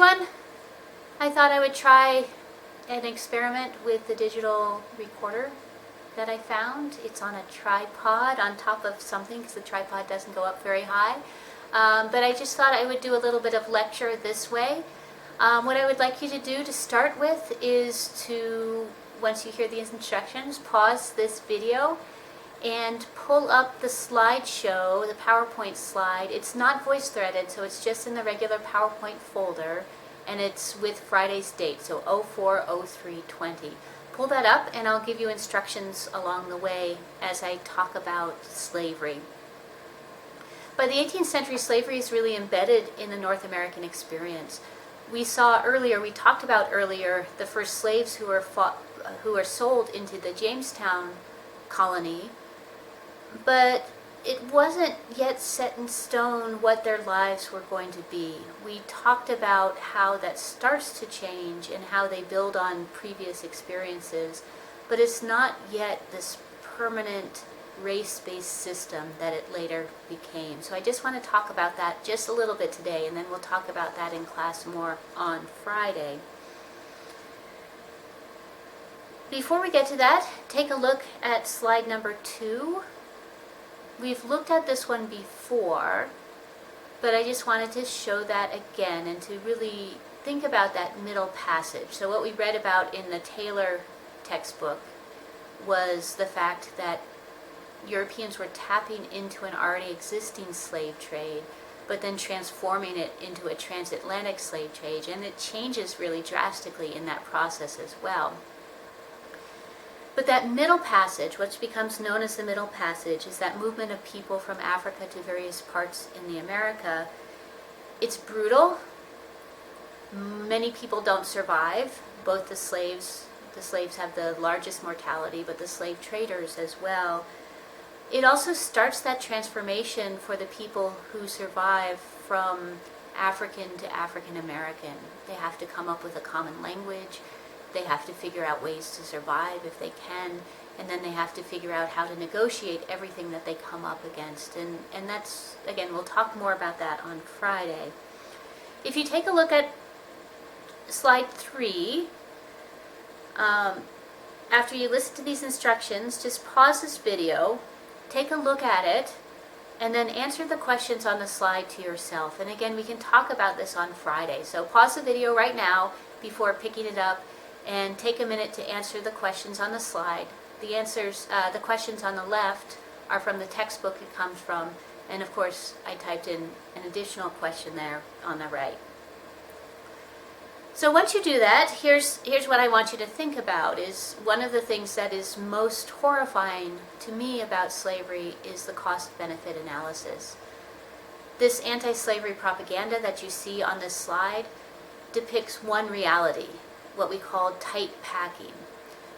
one, I thought I would try an experiment with the digital recorder that I found. It's on a tripod on top of something because the tripod doesn't go up very high. But I just thought I would do a little bit of lecture this way. What I would like you to do to start with is to, once you hear these instructions, pause this video and pull up the slideshow, the PowerPoint slide. It's not voice threaded, so it's just in the regular PowerPoint folder, and it's with Friday's date, so 04/03/20. Pull that up and I'll give you instructions along the way as I talk about slavery. By the 18th century, slavery is really embedded in the North American experience. We talked about earlier, the first slaves who were sold into the Jamestown colony, but it wasn't yet set in stone what their lives were going to be. We talked about how that starts to change and how they build on previous experiences, but it's not yet this permanent race-based system that it later became. So I just want to talk about that just a little bit today, and then we'll talk about that in class more on Friday. Before we get to that, take a look at slide number 2. We've looked at this one before, but I just wanted to show that again and to really think about that middle passage. So what we read about in the Taylor textbook was the fact that Europeans were tapping into an already existing slave trade, but then transforming it into a transatlantic slave trade, and it changes really drastically in that process as well. But that middle passage, which becomes known as the Middle Passage, is that movement of people from Africa to various parts in the America. It's brutal. Many people don't survive. Both the slaves have the largest mortality, but the slave traders as well. It also starts that transformation for the people who survive from African to African American. They have to come up with a common language. They have to figure out ways to survive if they can, and then they have to figure out how to negotiate everything that they come up against. And that's, again, we'll talk more about that on Friday. If you take a look at slide 3, after you listen to these instructions, just pause this video, take a look at it, and then answer the questions on the slide to yourself. And again, we can talk about this on Friday. So pause the video right now before picking it up, and take a minute to answer the questions on the slide. The questions on the left are from the textbook it comes from, and of course I typed in an additional question there on the right. So once you do that, here's what I want you to think about. Is one of the things that is most horrifying to me about slavery is the cost-benefit analysis. This anti-slavery propaganda that you see on this slide depicts one reality, what we call tight packing.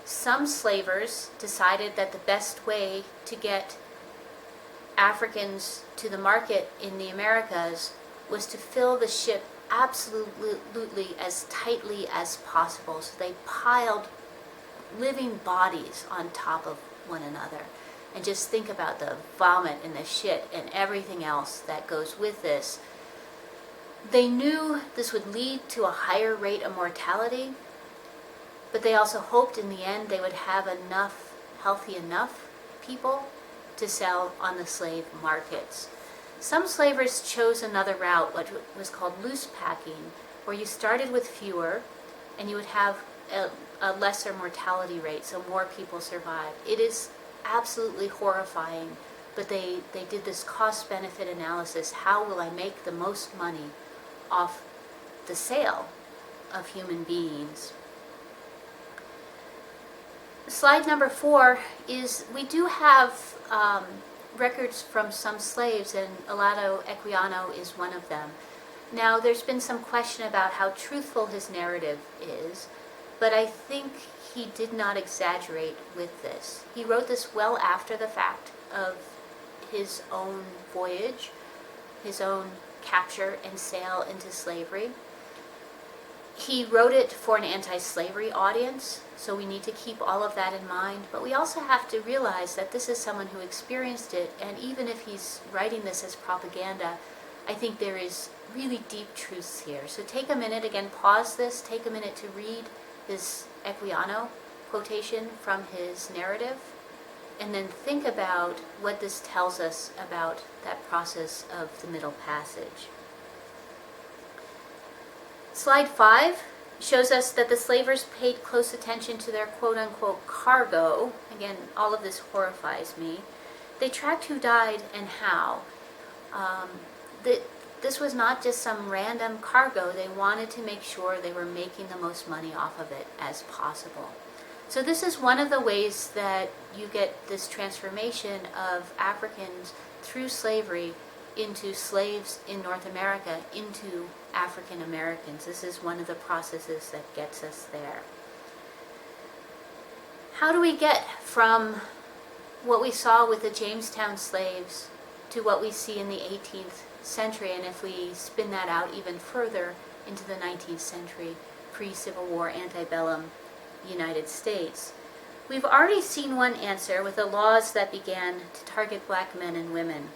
Some slavers decided that the best way to get Africans to the market in the Americas was to fill the ship absolutely as tightly as possible. So they piled living bodies on top of one another. And just think about the vomit and the shit and everything else that goes with this. They knew this would lead to a higher rate of mortality, but they also hoped in the end they would have enough, healthy enough people to sell on the slave markets. Some slavers chose another route, what was called loose packing, where you started with fewer and you would have a lesser mortality rate, so more people survive. It is absolutely horrifying, but they did this cost-benefit analysis. How will I make the most money off the sale of human beings? Slide number 4 is, we do have records from some slaves, and Olaudah Equiano is one of them. Now, there's been some question about how truthful his narrative is, but I think he did not exaggerate with this. He wrote this well after the fact of his own voyage, his own capture and sale into slavery. He wrote it for an anti-slavery audience, so we need to keep all of that in mind. But we also have to realize that this is someone who experienced it, and even if he's writing this as propaganda, I think there is really deep truths here. So take a minute, again, pause this, take a minute to read this Equiano quotation from his narrative, and then think about what this tells us about that process of the Middle Passage. Slide 5 shows us that the slavers paid close attention to their quote-unquote cargo. Again, all of this horrifies me. They tracked who died and how. This was not just some random cargo. They wanted to make sure they were making the most money off of it as possible. So this is one of the ways that you get this transformation of Africans through slavery into slaves in North America, into African Americans. This is one of the processes that gets us there. How do we get from what we saw with the Jamestown slaves to what we see in the 18th century, and if we spin that out even further into the 19th century, pre-Civil War, antebellum United States? We've already seen one answer with the laws that began to target black men and women.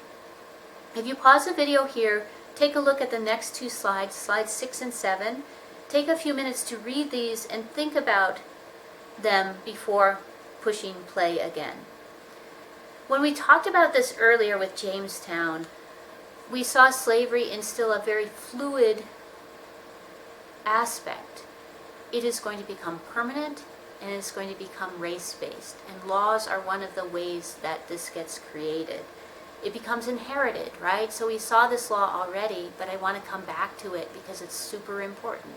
If you pause the video here, take a look at the next two slides, slides 6 and 7. Take a few minutes to read these and think about them before pushing play again. When we talked about this earlier with Jamestown, we saw slavery instill a very fluid aspect. It is going to become permanent, and it's going to become race-based. And laws are one of the ways that this gets created. It becomes inherited, right? So we saw this law already, but I want to come back to it because it's super important.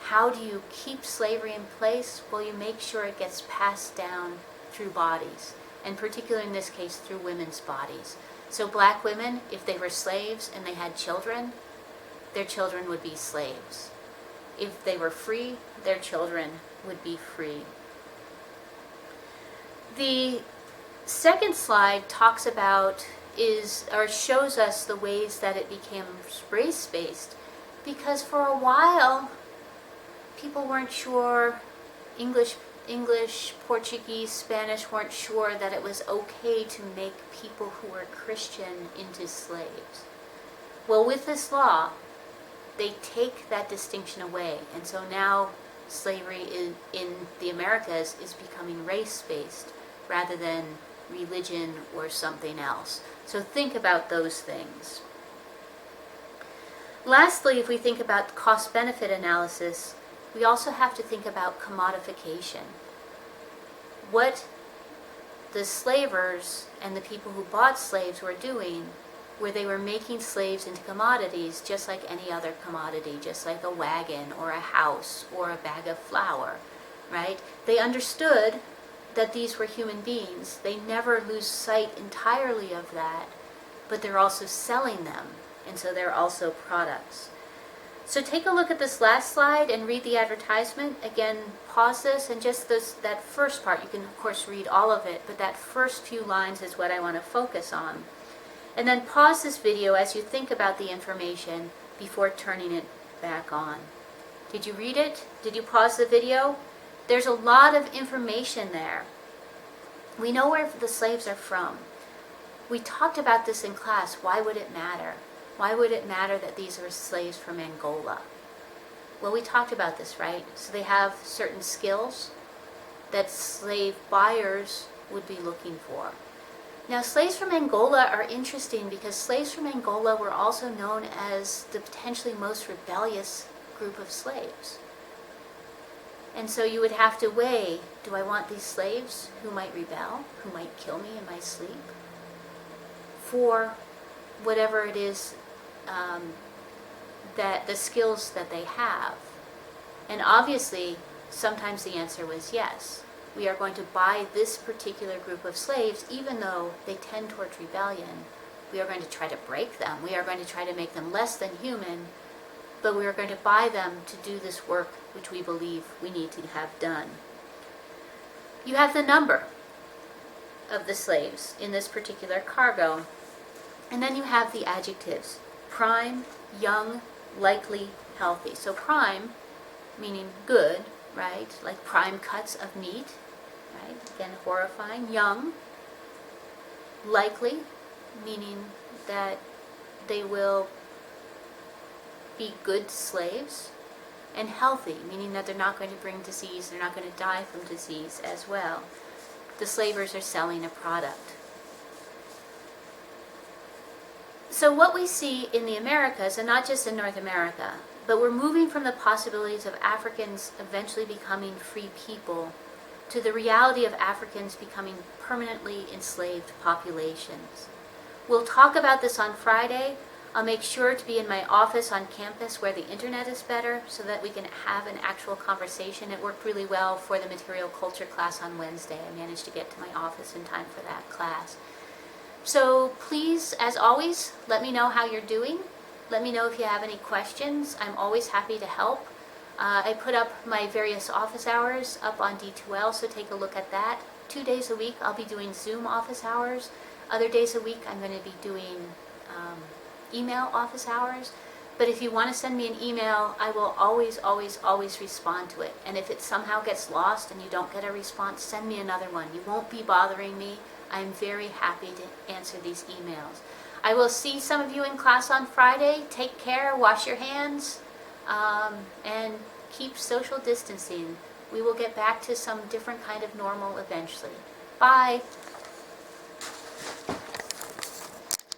How do you keep slavery in place? Well, you make sure it gets passed down through bodies, and particularly in this case through women's bodies. So black women, if they were slaves and they had children, their children would be slaves. If they were free, their children would be free. The second slide talks about shows us the ways that it became race-based, because for a while people weren't sure, English, Portuguese, Spanish weren't sure that it was okay to make people who were Christian into slaves. Well, with this law, they take that distinction away, and so now slavery in the Americas is becoming race-based rather than religion or something else. So think about those things. Lastly, if we think about cost-benefit analysis, we also have to think about commodification. What the slavers and the people who bought slaves were doing, where they were making slaves into commodities just like any other commodity, just like a wagon or a house or a bag of flour, right? They understood that these were human beings. They never lose sight entirely of that, but they're also selling them, and so they're also products. So take a look at this last slide and read the advertisement. Again, pause this, and just that first part, you can of course read all of it, but that first few lines is what I want to focus on. And then pause this video as you think about the information before turning it back on. Did you read it? Did you pause the video? There's a lot of information there. We know where the slaves are from. We talked about this in class. Why would it matter? Why would it matter that these are slaves from Angola? Well, we talked about this, right? So they have certain skills that slave buyers would be looking for. Now, slaves from Angola are interesting because slaves from Angola were also known as the potentially most rebellious group of slaves. And so you would have to weigh, do I want these slaves who might rebel, who might kill me in my sleep, for whatever it is that the skills that they have? And obviously, sometimes the answer was yes. We are going to buy this particular group of slaves, even though they tend towards rebellion. We are going to try to break them. We are going to try to make them less than human, but we are going to buy them to do this work which we believe we need to have done. You have the number of the slaves in this particular cargo, and then you have the adjectives: prime, young, likely, healthy. So prime, meaning good, right? Like prime cuts of meat, right? Again, horrifying. Young, likely, meaning that they will be good slaves, and healthy, meaning that they're not going to bring disease, they're not going to die from disease as well. The slavers are selling a product. So what we see in the Americas, and not just in North America, but we're moving from the possibilities of Africans eventually becoming free people to the reality of Africans becoming permanently enslaved populations. We'll talk about this on Friday. I'll make sure to be in my office on campus where the internet is better so that we can have an actual conversation. It worked really well for the material culture class on Wednesday. I managed to get to my office in time for that class. So please, as always, let me know how you're doing. Let me know if you have any questions. I'm always happy to help. I put up my various office hours up on D2L, so take a look at that. 2 days a week I'll be doing Zoom office hours. Other days a week I'm going to be doing email office hours. But if you want to send me an email, I will always, always, always respond to it. And if it somehow gets lost and you don't get a response, send me another one. You won't be bothering me. I'm very happy to answer these emails. I will see some of you in class on Friday. Take care, wash your hands, and keep social distancing. We will get back to some different kind of normal eventually. Bye.